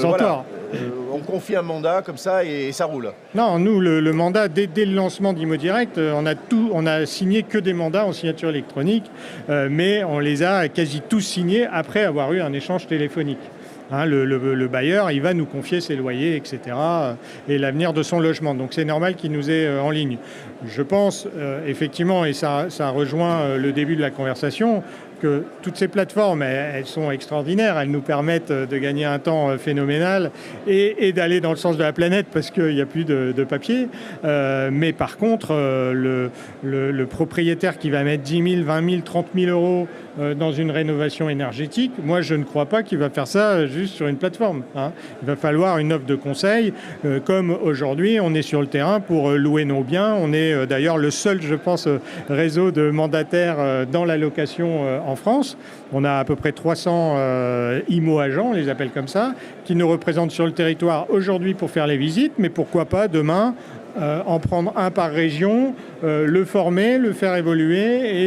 on confie un mandat comme ça et ça roule. Non, nous, le mandat, dès le lancement d'Imo Direct, on a signé que des mandats en signature électronique, mais on les a quasi tous signés après avoir eu un échange téléphonique. Hein, le bailleur, il va nous confier ses loyers, etc., et l'avenir de son logement. Donc c'est normal qu'il nous ait en ligne. Je pense, effectivement, et ça rejoint le début de la conversation, que toutes ces plateformes, elles sont extraordinaires. Elles nous permettent de gagner un temps phénoménal et d'aller dans le sens de la planète parce qu'il n'y a plus de papier. Mais par contre, le propriétaire qui va mettre 10 000, 20 000, 30 000 euros dans une rénovation énergétique, moi, je ne crois pas qu'il va faire ça juste sur une plateforme. Hein. Il va falloir une offre de conseil. Comme aujourd'hui, on est sur le terrain pour louer nos biens. On est d'ailleurs le seul, je pense, réseau de mandataires dans la location en France. On a à peu près 300 IMO-agents, on les appelle comme ça, qui nous représentent sur le territoire aujourd'hui pour faire les visites, mais pourquoi pas demain en prendre un par région, le former, le faire évoluer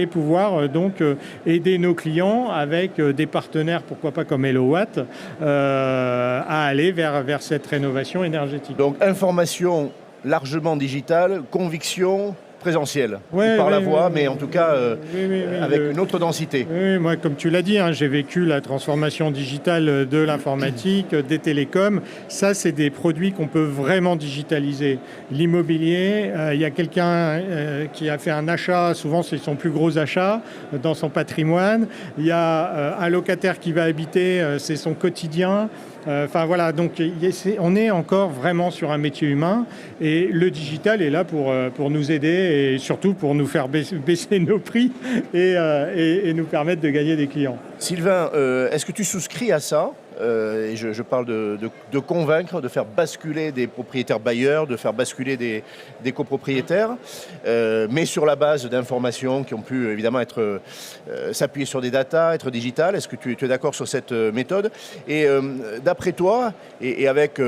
et pouvoir donc aider nos clients avec des partenaires, pourquoi pas comme HelloWatt, à aller vers cette rénovation énergétique. Donc information largement digitale, conviction présentielle, par la voix, mais en tout cas avec une autre densité. Oui, moi, comme tu l'as dit, hein, j'ai vécu la transformation digitale de l'informatique, des télécoms. Ça, c'est des produits qu'on peut vraiment digitaliser. L'immobilier, il y a quelqu'un qui a fait un achat, souvent c'est son plus gros achat dans son patrimoine. Il y a un locataire qui va habiter, c'est son quotidien. Enfin voilà, donc on est encore vraiment sur un métier humain et le digital est là pour nous aider et surtout pour nous faire baisser nos prix et nous permettre de gagner des clients. Sylvain, est-ce que tu souscris à ça ? Et je parle de convaincre, de faire basculer des propriétaires bailleurs, de faire basculer des copropriétaires, mais sur la base d'informations qui ont pu évidemment être s'appuyer sur des datas, être digitales. Est-ce que tu es d'accord sur cette méthode ? Et d'après toi, et avec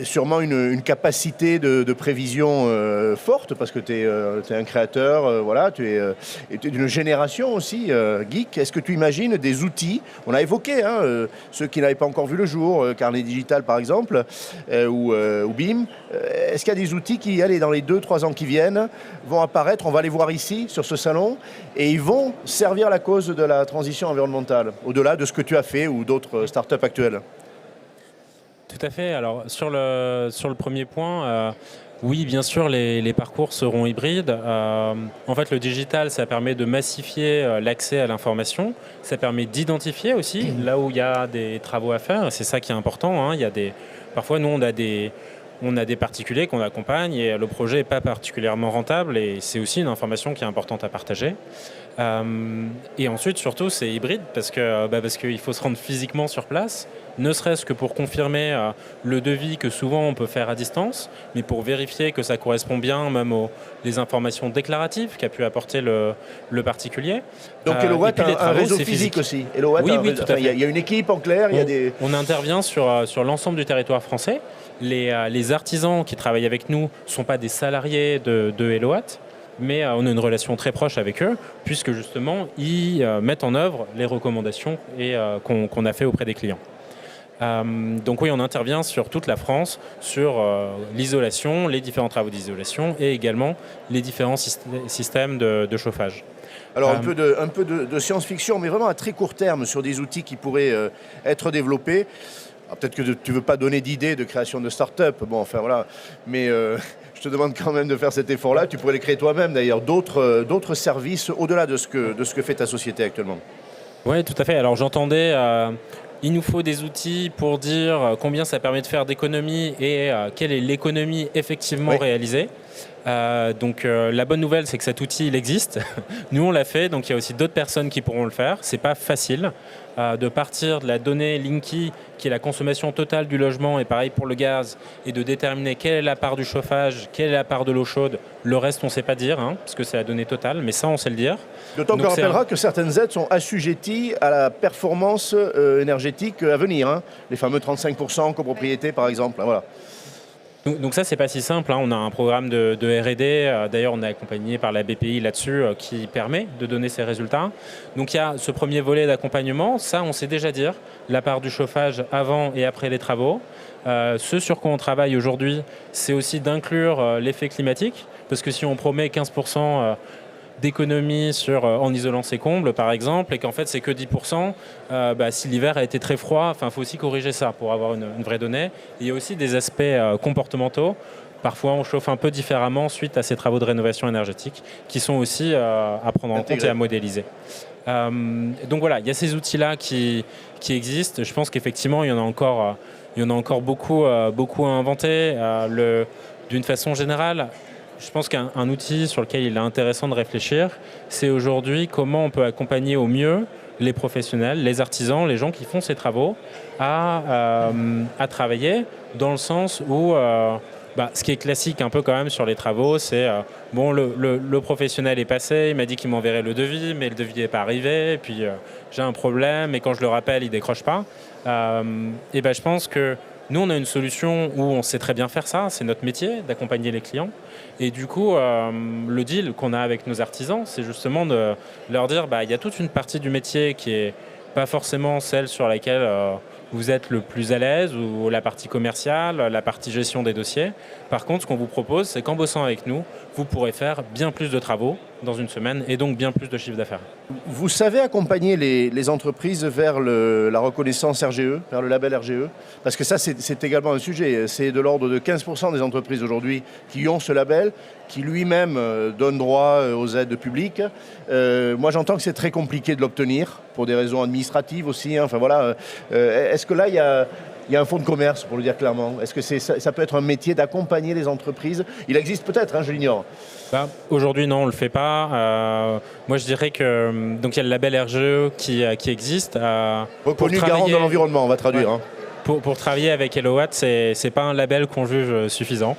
sûrement une capacité de prévision forte, parce que tu es un créateur, voilà, tu es d'une génération aussi geek. Est-ce que tu imagines des outils ? On a évoqué ceux qui n'avaient pas encore vu le jour, Carnet Digital par exemple, ou BIM. Est-ce qu'il y a des outils qui, dans les 2-3 ans qui viennent, vont apparaître ? On va les voir ici, sur ce salon, et ils vont servir la cause de la transition environnementale, au-delà de ce que tu as fait ou d'autres startups actuelles. Tout à fait. Alors sur le premier point, oui, bien sûr, les parcours seront hybrides. En fait, le digital, ça permet de massifier l'accès à l'information. Ça permet d'identifier aussi là où il y a des travaux à faire. C'est ça qui est important. Hein. Parfois, nous, on a des particuliers qu'on accompagne et le projet n'est pas particulièrement rentable et c'est aussi une information qui est importante à partager. Et ensuite, surtout, c'est hybride parce qu'il faut se rendre physiquement sur place, ne serait-ce que pour confirmer le devis que souvent on peut faire à distance, mais pour vérifier que ça correspond bien même aux les informations déclaratives qu'a pu apporter le particulier. Donc HelloWatt a un réseau physique aussi. Oui, tout à fait. Il y a une équipe en clair. On intervient sur l'ensemble du territoire français. Les artisans qui travaillent avec nous ne sont pas des salariés de HelloWatt, mais on a une relation très proche avec eux, puisque justement, ils mettent en œuvre les recommandations qu'on a fait auprès des clients. Donc oui, on intervient sur toute la France, sur l'isolation, les différents travaux d'isolation et également les différents systèmes de chauffage. Alors un peu de science-fiction, mais vraiment à très court terme, sur des outils qui pourraient être développés. Alors, peut-être que tu ne veux pas donner d'idées de création de start-up, mais je te demande quand même de faire cet effort-là. Tu pourrais les créer toi-même d'ailleurs, d'autres services au-delà de ce que fait ta société actuellement. Oui, tout à fait. Alors j'entendais, il nous faut des outils pour dire combien ça permet de faire d'économies et quelle est l'économie effectivement réalisée. La bonne nouvelle, c'est que cet outil, il existe. Nous, on l'a fait, donc il y a aussi d'autres personnes qui pourront le faire. C'est pas facile de partir de la donnée Linky, qui est la consommation totale du logement, et pareil pour le gaz, et de déterminer quelle est la part du chauffage, quelle est la part de l'eau chaude. Le reste, on ne sait pas dire, parce que c'est la donnée totale, mais ça, on sait le dire. D'autant qu'on rappellera que certaines aides sont assujetties à la performance énergétique à venir. Les fameux 35% copropriété, par exemple. Voilà. Donc ça, c'est pas si simple. On a un programme de R&D. D'ailleurs, on est accompagné par la BPI là-dessus qui permet de donner ces résultats. Donc il y a ce premier volet d'accompagnement. Ça, on sait déjà dire la part du chauffage avant et après les travaux. Ce sur quoi on travaille aujourd'hui, c'est aussi d'inclure l'effet climatique. Parce que si on promet 15% d'économie en isolant ses combles, par exemple, et qu'en fait, c'est que 10%, si l'hiver a été très froid, il faut aussi corriger ça pour avoir une vraie donnée. Il y a aussi des aspects comportementaux. Parfois, on chauffe un peu différemment suite à ces travaux de rénovation énergétique qui sont aussi à prendre en compte et à modéliser. Donc voilà, il y a ces outils-là qui existent. Je pense qu'effectivement, il y en a encore beaucoup à inventer. D'une façon générale, je pense qu'un outil sur lequel il est intéressant de réfléchir, c'est aujourd'hui comment on peut accompagner au mieux les professionnels, les artisans, les gens qui font ces travaux à travailler dans le sens où ce qui est classique un peu quand même sur les travaux, c'est le professionnel est passé, il m'a dit qu'il m'enverrait le devis, mais le devis n'est pas arrivé, et puis j'ai un problème, et quand je le rappelle, il ne décroche pas. Je pense que nous, on a une solution où on sait très bien faire ça, c'est notre métier d'accompagner les clients. Et du coup, le deal qu'on a avec nos artisans, c'est justement de leur dire il y a toute une partie du métier qui n'est pas forcément celle sur laquelle vous êtes le plus à l'aise, ou la partie commerciale, la partie gestion des dossiers. Par contre, ce qu'on vous propose, c'est qu'en bossant avec nous, vous pourrez faire bien plus de travaux dans une semaine et donc bien plus de chiffre d'affaires. Vous savez accompagner les entreprises vers la reconnaissance RGE, vers le label RGE? Parce que ça, c'est également un sujet. C'est de l'ordre de 15% des entreprises aujourd'hui qui ont ce label, qui lui-même donne droit aux aides publiques. Moi, j'entends que c'est très compliqué de l'obtenir, pour des raisons administratives aussi. Est-ce que là, il y a un fonds de commerce, pour le dire clairement? Est-ce que ça peut être un métier d'accompagner les entreprises? Il existe peut-être, je l'ignore. Aujourd'hui, non, on ne le fait pas. Moi, je dirais que donc il y a le label RGE qui existe. Reconnu garant de l'environnement, on va traduire. Ouais. Pour travailler avec HelloWatt, c'est pas un label qu'on juge suffisant.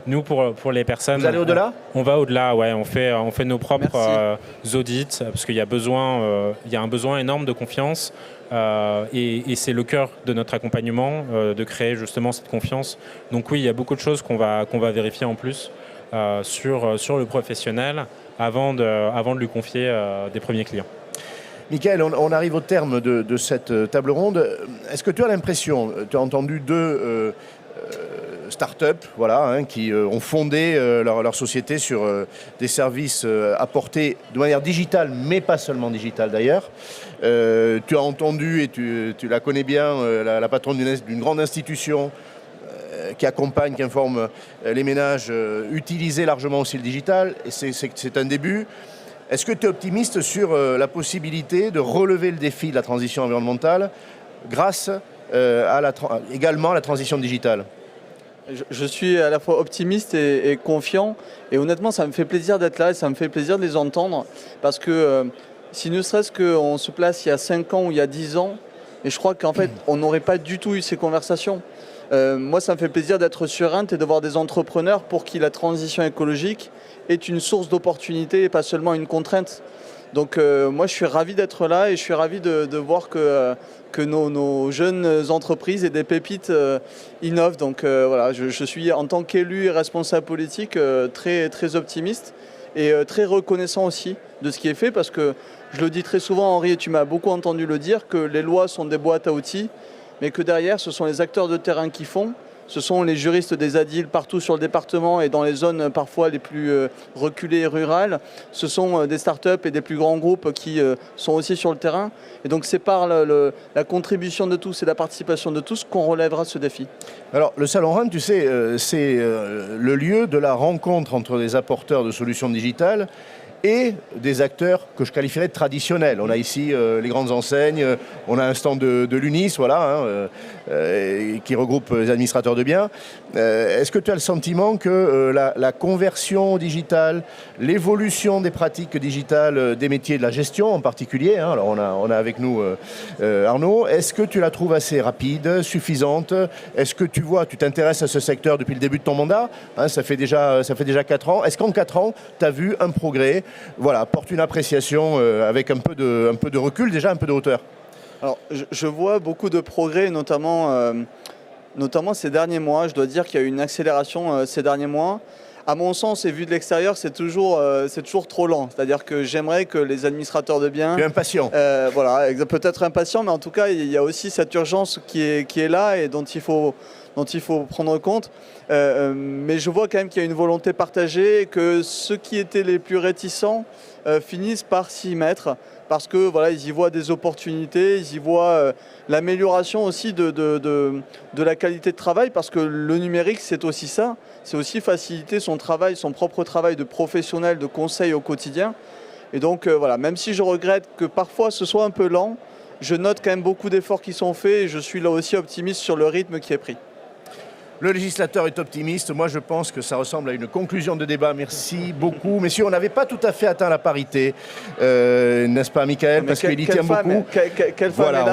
Nous, pour les personnes... Vous allez au-delà? On va au-delà, ouais. On fait nos propres audits, parce qu'il y a un besoin énorme de confiance. Et c'est le cœur de notre accompagnement, de créer justement cette confiance. Donc oui, il y a beaucoup de choses qu'on va vérifier en plus sur le professionnel avant de lui confier des premiers clients. Michael, on arrive au terme de cette table ronde. Est-ce que tu as l'impression, tu as entendu deux start-up qui ont fondé leur société sur des services apportés de manière digitale, mais pas seulement digitale d'ailleurs. Tu as entendu, et tu la connais bien, la patronne d'une grande institution qui accompagne, qui informe les ménages, utiliser largement aussi le digital. Et c'est un début. Est-ce que tu es optimiste sur la possibilité de relever le défi de la transition environnementale grâce également à la transition digitale? Je suis à la fois optimiste et confiant, et honnêtement ça me fait plaisir d'être là et ça me fait plaisir de les entendre, parce que si ne serait-ce qu'on se place il y a 5 ans ou il y a 10 ans, et je crois qu'en fait on n'aurait pas du tout eu ces conversations. Moi ça me fait plaisir d'être sur Reims et de voir des entrepreneurs pour qui la transition écologique est une source d'opportunité et pas seulement une contrainte. Donc moi je suis ravi d'être là et je suis ravi de voir que nos jeunes entreprises et des pépites innovent. Donc je suis en tant qu'élu et responsable politique très, très optimiste et très reconnaissant aussi de ce qui est fait, parce que je le dis très souvent, Henri, et tu m'as beaucoup entendu le dire, que les lois sont des boîtes à outils, mais que derrière ce sont les acteurs de terrain qui font. Ce sont les juristes des ADIL partout sur le département et dans les zones parfois les plus reculées et rurales. Ce sont des startups et des plus grands groupes qui sont aussi sur le terrain. Et donc c'est par la contribution de tous et la participation de tous qu'on relèvera ce défi. Alors le Salon Reims, tu sais, c'est le lieu de la rencontre entre les apporteurs de solutions digitales et des acteurs que je qualifierais de traditionnels. On a ici les grandes enseignes, on a un stand de l'UNIS, voilà, qui regroupe les administrateurs de biens. Est-ce que tu as le sentiment que la conversion digitale, l'évolution des pratiques digitales des métiers de la gestion en particulier, alors on a avec nous Arnaud, est-ce que tu la trouves assez rapide, suffisante? Est-ce que tu t'intéresses à ce secteur depuis le début de ton mandat, ça fait déjà 4 ans. Est-ce qu'en 4 ans, tu as vu un progrès? Voilà, porte une appréciation avec un peu de recul, déjà un peu de hauteur. Alors, je vois beaucoup de progrès, notamment ces derniers mois. Je dois dire qu'il y a eu une accélération ces derniers mois. À mon sens, et vu de l'extérieur, c'est toujours trop lent. C'est-à-dire que j'aimerais que les administrateurs de biens... Tu es impatient. Voilà, peut-être impatient, mais en tout cas, il y a aussi cette urgence qui est là et dont il faut prendre compte. Mais je vois quand même qu'il y a une volonté partagée et que ceux qui étaient les plus réticents finissent par s'y mettre parce que voilà, ils y voient des opportunités, ils y voient l'amélioration aussi de la qualité de travail, parce que le numérique, c'est aussi ça, c'est aussi faciliter son travail, son propre travail de professionnel, de conseil au quotidien. Et donc voilà, même si je regrette que parfois ce soit un peu lent, je note quand même beaucoup d'efforts qui sont faits et je suis là aussi optimiste sur le rythme qui est pris. Le législateur est optimiste. Moi, je pense que ça ressemble à une conclusion de débat. Merci beaucoup. Messieurs, on n'avait pas tout à fait atteint la parité, n'est-ce pas, Michael? Parce qu'il y tient beaucoup. Voilà,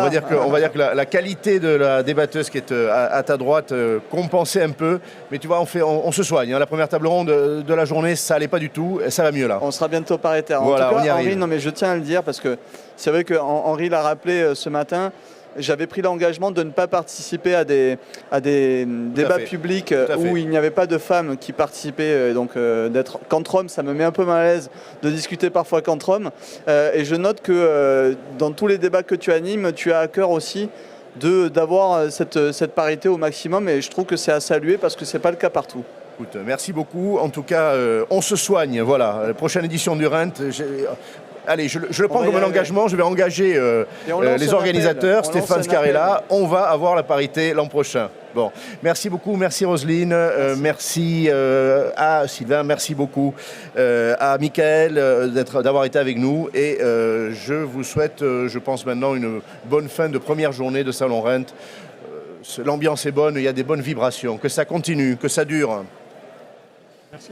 on va dire que la qualité de la débatteuse qui est à ta droite compensait un peu. Mais tu vois, on se soigne. La première table ronde de la journée, ça n'allait pas du tout. Ça va mieux là. On sera bientôt paritaire. Voilà, en tout cas, on y arrive. Henri, non, mais je tiens à le dire parce que c'est vrai qu'Henri l'a rappelé ce matin. J'avais pris l'engagement de ne pas participer à des débats publics où il n'y avait pas de femmes qui participaient. Donc d'être qu'entre hommes, ça me met un peu mal à l'aise de discuter parfois qu'entre hommes. Et je note que dans tous les débats que tu animes, tu as à cœur aussi d'avoir cette parité au maximum. Et je trouve que c'est à saluer parce que ce n'est pas le cas partout. Écoute, merci beaucoup. En tout cas, on se soigne. Voilà, la prochaine édition du RENT. Allez, je le prends comme un engagement. Je vais engager les organisateurs, Stéphane Scarella. On va avoir la parité l'an prochain. Bon, merci beaucoup. Merci Roselyne. Merci à Sylvain. Merci beaucoup à Michael d'avoir été avec nous. Et je vous souhaite, je pense maintenant, une bonne fin de première journée de Salon RENT. L'ambiance est bonne, il y a des bonnes vibrations. Que ça continue, que ça dure. Merci.